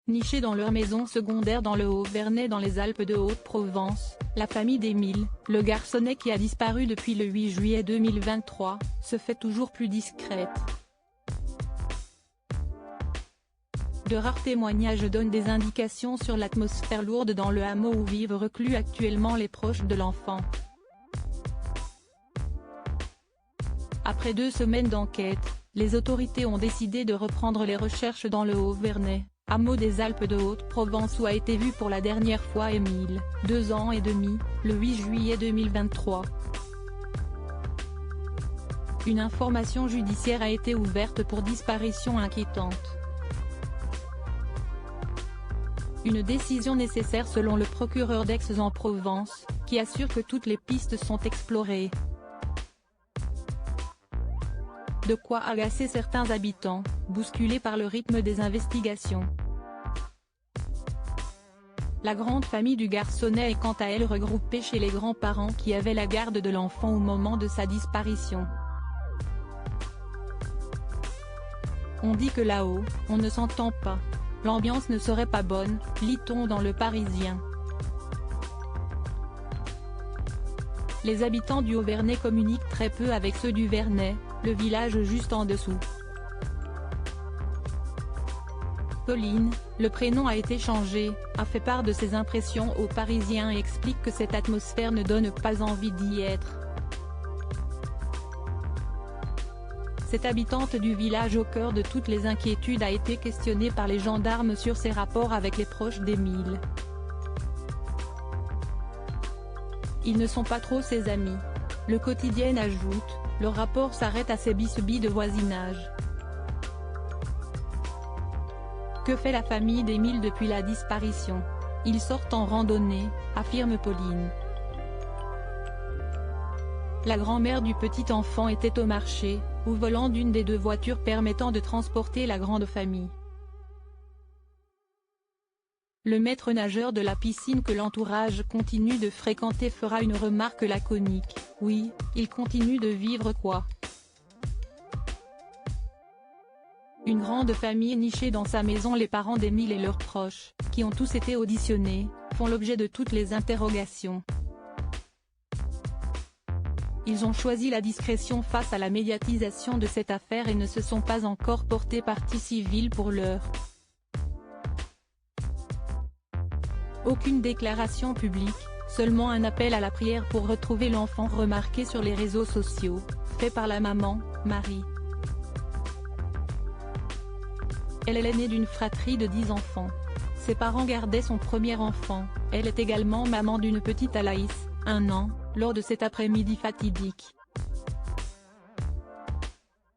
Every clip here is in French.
Nichée dans leur maison secondaire dans le Haut-Vernay dans les Alpes de Haute-Provence, la famille d'Émile, le garçonnet qui a disparu depuis le 8 juillet 2023, se fait toujours plus discrète. De rares témoignages donnent des indications sur l'atmosphère lourde dans le hameau où vivent reclus actuellement les proches de l'enfant. Après 2 semaines d'enquête, les autorités ont décidé de reprendre les recherches dans le Haut-Vernay, hameau des Alpes de Haute-Provence où a été vu pour la dernière fois Émile, 2 ans et demi, le 8 juillet 2023. Une information judiciaire a été ouverte pour disparition inquiétante. Une décision nécessaire selon le procureur d'Aix-en-Provence, qui assure que toutes les pistes sont explorées. De quoi agacer certains habitants, bousculés par le rythme des investigations. La grande famille du garçonnet est quant à elle regroupée chez les grands-parents qui avaient la garde de l'enfant au moment de sa disparition. On dit que là-haut, on ne s'entend pas. L'ambiance ne serait pas bonne, lit-on dans Le Parisien. Les habitants du Haut-Vernay communiquent très peu avec ceux du Vernay, le village juste en dessous. Pauline, le prénom a été changé, a fait part de ses impressions aux Parisiens et explique que cette atmosphère ne donne pas envie d'y être. Cette habitante du village au cœur de toutes les inquiétudes a été questionnée par les gendarmes sur ses rapports avec les proches d'Émile. Ils ne sont pas trop ses amis. Le quotidien ajoute, le rapport s'arrête à ses bisbis de voisinage. Que fait la famille d'Émile depuis la disparition? Ils sortent en randonnée, affirme Pauline. La grand-mère du petit enfant était au marché, au volant d'une des 2 voitures permettant de transporter la grande famille. Le maître nageur de la piscine que l'entourage continue de fréquenter fera une remarque laconique, oui, il continue de vivre quoi. Une grande famille nichée dans sa maison. Les parents d'Émile et leurs proches, qui ont tous été auditionnés, font l'objet de toutes les interrogations. Ils ont choisi la discrétion face à la médiatisation de cette affaire et ne se sont pas encore portés partie civile pour l'heure. Aucune déclaration publique, seulement un appel à la prière pour retrouver l'enfant remarqué sur les réseaux sociaux, fait par la maman, Marie. Elle est l'aînée d'une fratrie de 10 enfants. Ses parents gardaient son premier enfant, elle est également maman d'une petite Alaïs, 1 an, lors de cet après-midi fatidique.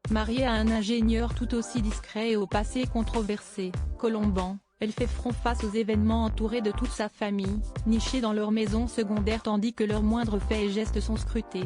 Mariée à un ingénieur tout aussi discret et au passé controversé, Colomban, elle fait front face aux événements entourée de toute sa famille, nichée dans leur maison secondaire tandis que leurs moindres faits et gestes sont scrutés.